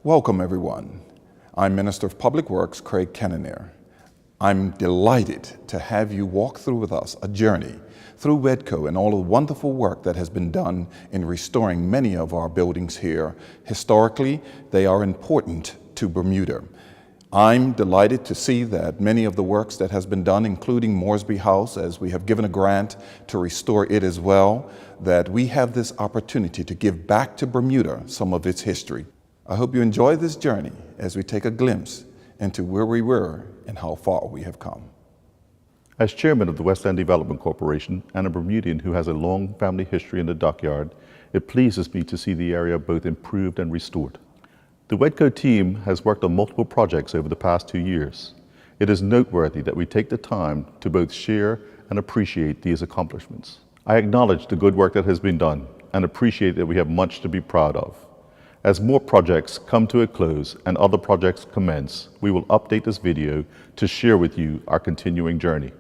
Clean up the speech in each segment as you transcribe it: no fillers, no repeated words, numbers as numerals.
Welcome, everyone. I'm Minister of Public Works, Craig Kenneneer. I'm delighted to have you walk through with us a journey through WEDCO and all the wonderful work that has been done in restoring many of our buildings here. Historically, they are important to Bermuda. I'm delighted to see that many of the works that has been done, including Moresby House, as we have given a grant to restore it as well, that we have this opportunity to give back to Bermuda some of its history. I hope you enjoy this journey as we take a glimpse into where we were and how far we have come. As chairman of the West End Development Corporation and a Bermudian who has a long family history in the Dockyard, it pleases me to see the area both improved and restored. The WEDCO team has worked on multiple projects over the past 2 years. It is noteworthy that we take the time to both share and appreciate these accomplishments. I acknowledge the good work that has been done and appreciate that we have much to be proud of. As more projects come to a close and other projects commence, we will update this video to share with you our continuing journey.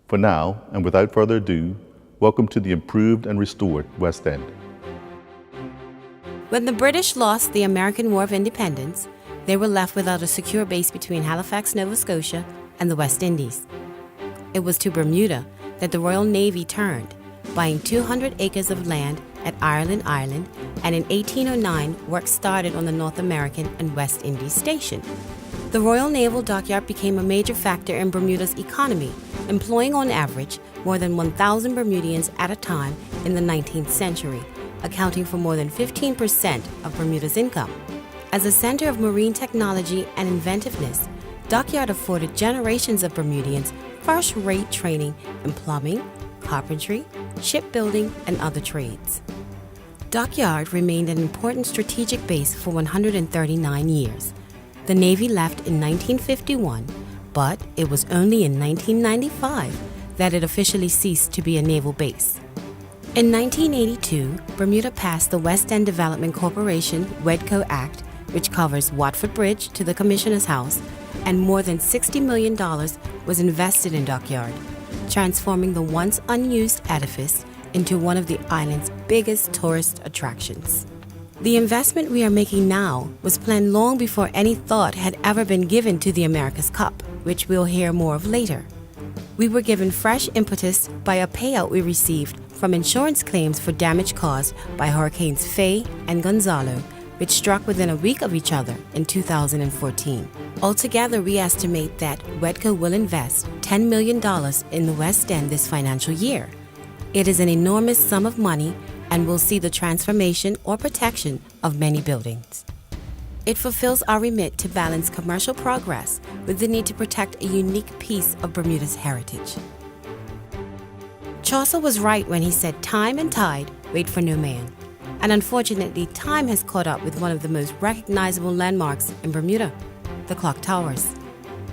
For now, and without further ado, welcome to the improved and restored West End. When the British lost the American War of Independence, they were left without a secure base between Halifax, Nova Scotia, and the West Indies. It was to Bermuda that the Royal Navy turned, buying 200 acres of land at Ireland Island, and in 1809, work started on the North American and West Indies station. The Royal Naval Dockyard became a major factor in Bermuda's economy, employing on average more than 1,000 Bermudians at a time in the 19th century, accounting for more than 15% of Bermuda's income. As a center of marine technology and inventiveness, Dockyard afforded generations of Bermudians first-rate training in plumbing, carpentry, shipbuilding, and other trades. Dockyard remained an important strategic base for 139 years. The Navy left in 1951, but it was only in 1995 that it officially ceased to be a naval base. In 1982, Bermuda passed the West End Development Corporation WEDCO Act, which covers Watford Bridge to the Commissioner's House, and more than $60 million was invested in Dockyard, transforming the once unused edifice into one of the island's biggest tourist attractions. The investment we are making now was planned long before any thought had ever been given to the America's Cup, which we'll hear more of later. We were given fresh impetus by a payout we received from insurance claims for damage caused by Hurricanes Faye and Gonzalo, which struck within a week of each other in 2014. Altogether, we estimate that WEDCO will invest $10 million in the West End this financial year. It is an enormous sum of money and will see the transformation or protection of many buildings. It fulfills our remit to balance commercial progress with the need to protect a unique piece of Bermuda's heritage. Chaucer was right when he said, "Time and tide wait for no man." And unfortunately, time has caught up with one of the most recognizable landmarks in Bermuda, the clock towers.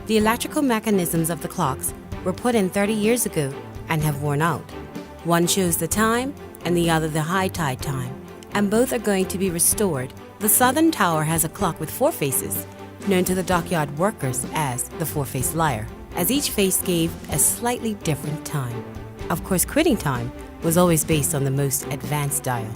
The electrical mechanisms of the clocks were put in 30 years ago and have worn out. One shows the time and the other the high tide time, and both are going to be restored. The southern tower has a clock with 4 faces, known to the Dockyard workers as the 4-faced lyre, as each face gave a slightly different time. Of course, quitting time was always based on the most advanced dial.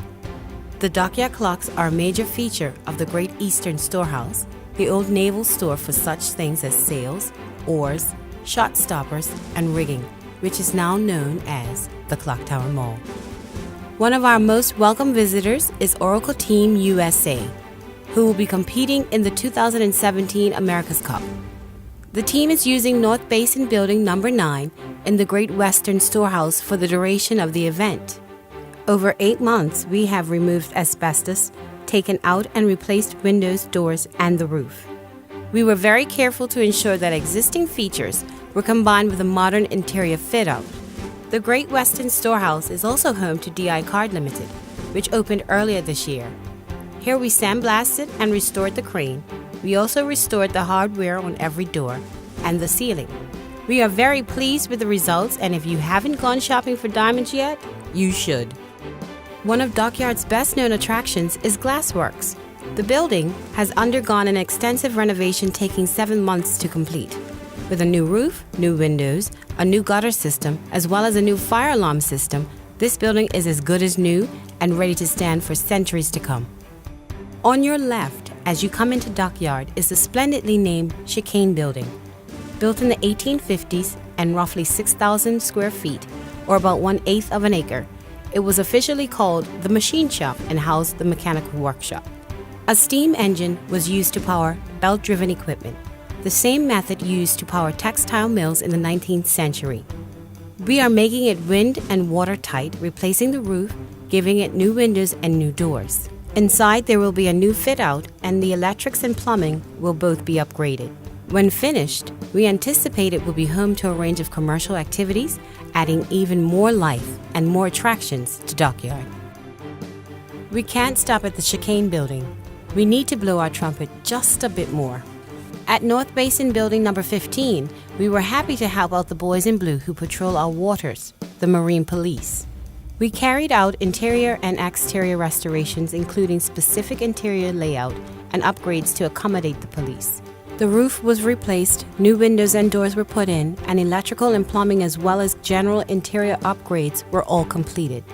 The Dockyard clocks are a major feature of the Great Eastern Storehouse, the old naval store for such things as sails, oars, shot stoppers, and rigging, which is now known as the Clock Tower Mall. One of our most welcome visitors is Oracle Team USA, who will be competing in the 2017 America's Cup. The team is using North Basin Building No. 9 in the Great Western Storehouse for the duration of the event. Over 8 months, we have removed asbestos, taken out and replaced windows, doors, and the roof. We were very careful to ensure that existing features were combined with a modern interior fit-out. The Great Western Storehouse is also home to DI Card Limited, which opened earlier this year. Here we sandblasted and restored the crane. We also restored the hardware on every door and the ceiling. We are very pleased with the results, and if you haven't gone shopping for diamonds yet, you should. One of Dockyard's best-known attractions is Glassworks. The building has undergone an extensive renovation taking 7 months to complete. With a new roof, new windows, a new gutter system, as well as a new fire alarm system, this building is as good as new and ready to stand for centuries to come. On your left, as you come into Dockyard is the splendidly named Chicane Building. Built in the 1850s and roughly 6,000 square feet, or about 1/8 of an acre, it was officially called the Machine Shop and housed the mechanical workshop. A steam engine was used to power belt-driven equipment, the same method used to power textile mills in the 19th century. We are making it wind and watertight, replacing the roof, giving it new windows and new doors. Inside there will be a new fit-out, and the electrics and plumbing will both be upgraded. When finished, we anticipate it will be home to a range of commercial activities, adding even more life and more attractions to Dockyard. We can't stop at the Chicane Building. We need to blow our trumpet just a bit more. At North Basin Building number 15, we were happy to help out the boys in blue who patrol our waters, the Marine Police. We carried out interior and exterior restorations, including specific interior layout and upgrades to accommodate the police. The roof was replaced, new windows and doors were put in, and electrical and plumbing as well as general interior upgrades were all completed.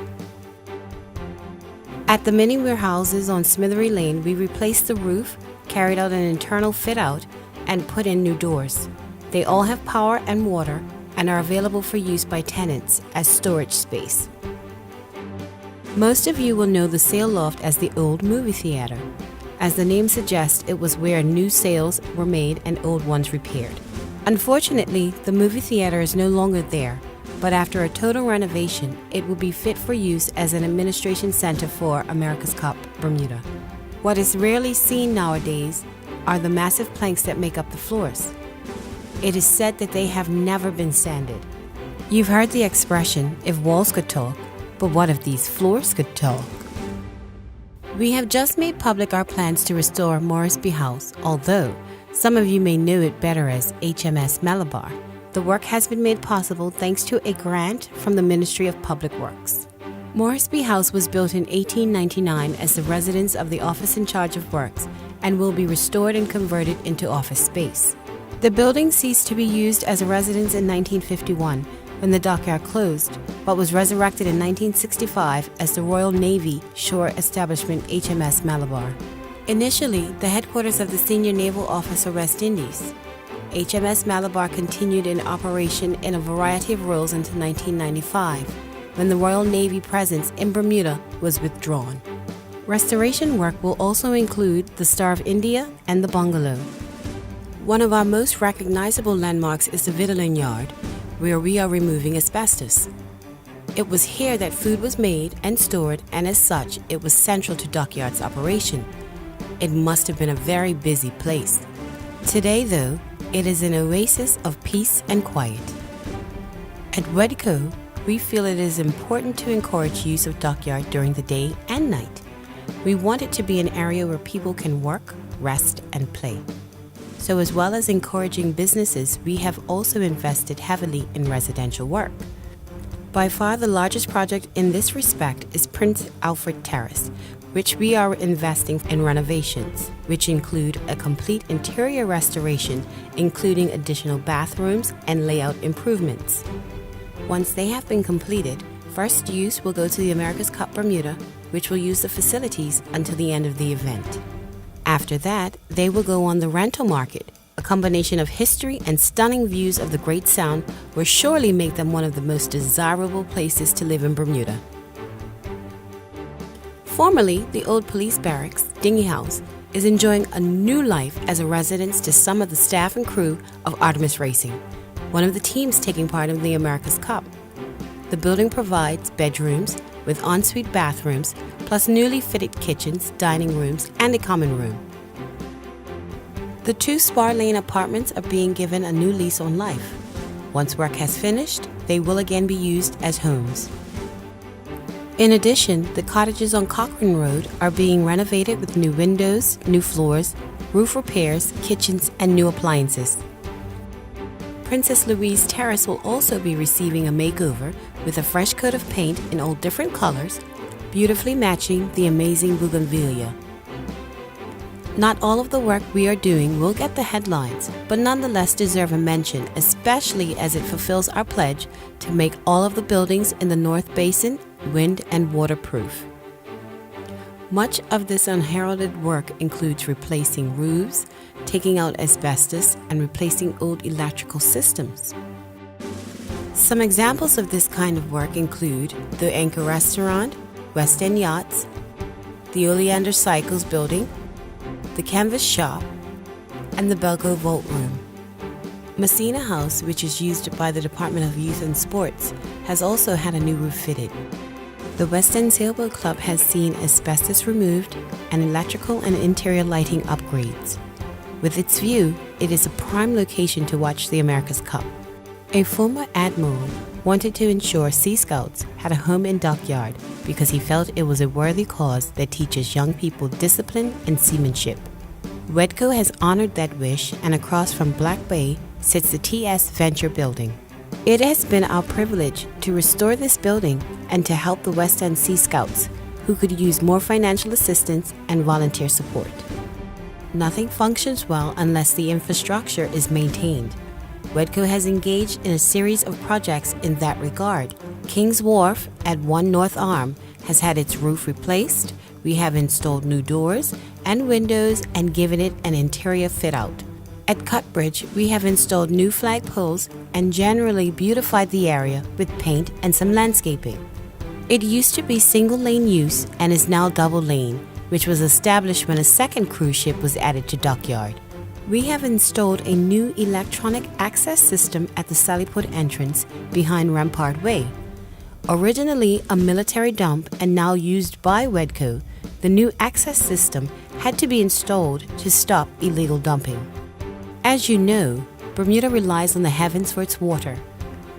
At the mini warehouses on Smithery Lane, we replaced the roof, carried out an internal fit-out, and put in new doors. They all have power and water and are available for use by tenants as storage space. Most of you will know the sail loft as the old movie theater. As the name suggests, it was where new sails were made and old ones repaired. Unfortunately, the movie theater is no longer there, but after a total renovation, it will be fit for use as an administration center for America's Cup Bermuda. What is rarely seen nowadays are the massive planks that make up the floors. It is said that they have never been sanded. You've heard the expression, if walls could talk, but what if these floors could talk? We have just made public our plans to restore Moresby House, although some of you may know it better as HMS Malabar. The work has been made possible thanks to a grant from the Ministry of Public Works. Moresby House was built in 1899 as the residence of the office in charge of works and will be restored and converted into office space. The building ceased to be used as a residence in 1951 when the dockyard closed, but was resurrected in 1965 as the Royal Navy shore establishment HMS Malabar. Initially, the headquarters of the Senior Naval Officer West Indies. HMS Malabar continued in operation in a variety of roles until 1995, when the Royal Navy presence in Bermuda was withdrawn. Restoration work will also include the Star of India and the bungalow. One of our most recognizable landmarks is the Victualling Yard, where we are removing asbestos. It was here that food was made and stored, and as such, it was central to Dockyard's operation. It must have been a very busy place. Today, though, it is an oasis of peace and quiet. At WEDCO, we feel it is important to encourage use of Dockyard during the day and night. We want it to be an area where people can work, rest, and play. So as well as encouraging businesses, we have also invested heavily in residential work. By far the largest project in this respect is Prince Alfred Terrace, which we are investing in renovations, which include a complete interior restoration, including additional bathrooms and layout improvements. Once they have been completed, first use will go to the America's Cup Bermuda, which will use the facilities until the end of the event. After that, they will go on the rental market. A combination of history and stunning views of the Great Sound will surely make them one of the most desirable places to live in Bermuda. Formerly, the old police barracks, Dinghy House, is enjoying a new life as a residence to some of the staff and crew of Artemis Racing, one of the teams taking part in the America's Cup. The building provides bedrooms with ensuite bathrooms, plus newly fitted kitchens, dining rooms, and a common room. The 2 Spar Lane apartments are being given a new lease on life. Once work has finished, they will again be used as homes. In addition, the cottages on Cochrane Road are being renovated with new windows, new floors, roof repairs, kitchens, and new appliances. Princess Louise Terrace will also be receiving a makeover with a fresh coat of paint in all different colors, beautifully matching the amazing bougainvillea. Not all of the work we are doing will get the headlines, but nonetheless deserve a mention, especially as it fulfills our pledge to make all of the buildings in the North Basin wind and waterproof. Much of this unheralded work includes replacing roofs, taking out asbestos, and replacing old electrical systems. Some examples of this kind of work include the Anchor Restaurant, West End Yachts, the Oleander Cycles Building, the Canvas Shop, and the Belco Vault Room. Messina House, which is used by the Department of Youth and Sports, has also had a new roof fitted. The West End Sailboat Club has seen asbestos removed and electrical and interior lighting upgrades. With its view, it is a prime location to watch the America's Cup. A former admiral wanted to ensure Sea Scouts had a home in Dockyard because he felt it was a worthy cause that teaches young people discipline and seamanship. WEDCO has honored that wish, and across from Black Bay sits the TS Venture Building. It has been our privilege to restore this building and to help the West End Sea Scouts, who could use more financial assistance and volunteer support. Nothing functions well unless the infrastructure is maintained. WEDCO has engaged in a series of projects in that regard. King's Wharf at 1 North Arm has had its roof replaced. We have installed new doors and windows and given it an interior fit-out. At Cutbridge, we have installed new flagpoles and generally beautified the area with paint and some landscaping. It used to be single-lane use and is now double-lane, which was established when a second cruise ship was added to Dockyard. We have installed a new electronic access system at the Sallyport entrance behind Rampart Way. Originally a military dump and now used by WEDCO, the new access system had to be installed to stop illegal dumping. As you know, Bermuda relies on the heavens for its water.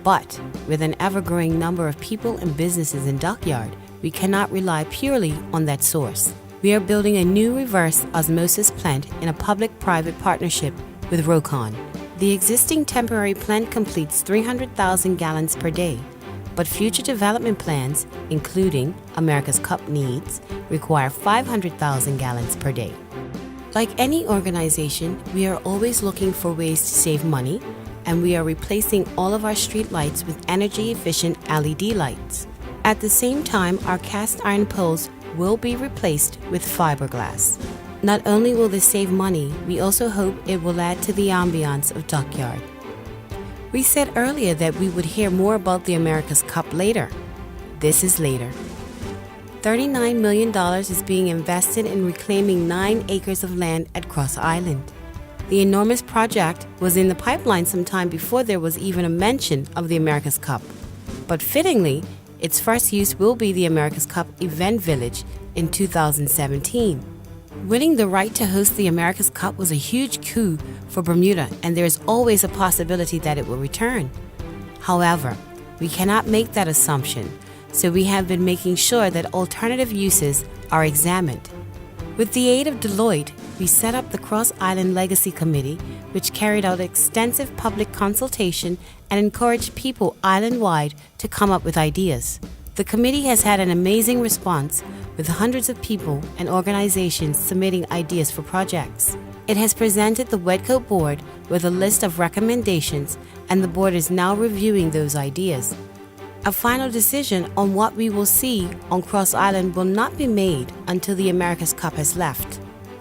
But with an ever-growing number of people and businesses in Dockyard, we cannot rely purely on that source. We are building a new reverse osmosis plant in a public-private partnership with Rocon. The existing temporary plant completes 300,000 gallons per day, but future development plans, including America's Cup needs, require 500,000 gallons per day. Like any organization, we are always looking for ways to save money, and we are replacing all of our street lights with energy-efficient LED lights. At the same time, our cast iron poles will be replaced with fiberglass. Not only will this save money, we also hope it will add to the ambiance of Dockyard. We said earlier that we would hear more about the America's Cup later. This is later. $39 million is being invested in reclaiming 9 acres of land at Cross Island. The enormous project was in the pipeline some time before there was even a mention of the America's Cup. But fittingly, its first use will be the America's Cup Event Village in 2017. Winning the right to host the America's Cup was a huge coup for Bermuda, and there is always a possibility that it will return. However, we cannot make that assumption, so we have been making sure that alternative uses are examined. With the aid of Deloitte, we set up the Cross Island Legacy Committee, which carried out extensive public consultation and encouraged people island-wide to come up with ideas. The committee has had an amazing response, with hundreds of people and organizations submitting ideas for projects. It has presented the WEDCO board with a list of recommendations, and the board is now reviewing those ideas. A final decision on what we will see on Cross Island will not be made until the America's Cup has left.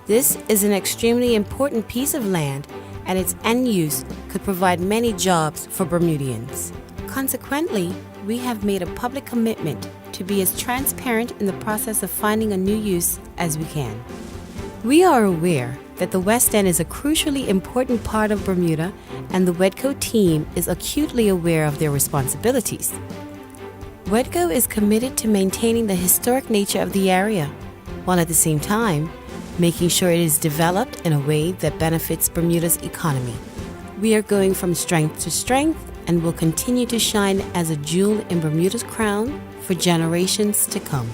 This is an extremely important piece of land, and its end use could provide many jobs for Bermudians. Consequently, we have made a public commitment to be as transparent in the process of finding a new use as we can. We are aware that the West End is a crucially important part of Bermuda, and the WEDCO team is acutely aware of their responsibilities. WEDCO is committed to maintaining the historic nature of the area, while at the same time, making sure it is developed in a way that benefits Bermuda's economy. We are going from strength to strength and will continue to shine as a jewel in Bermuda's crown for generations to come.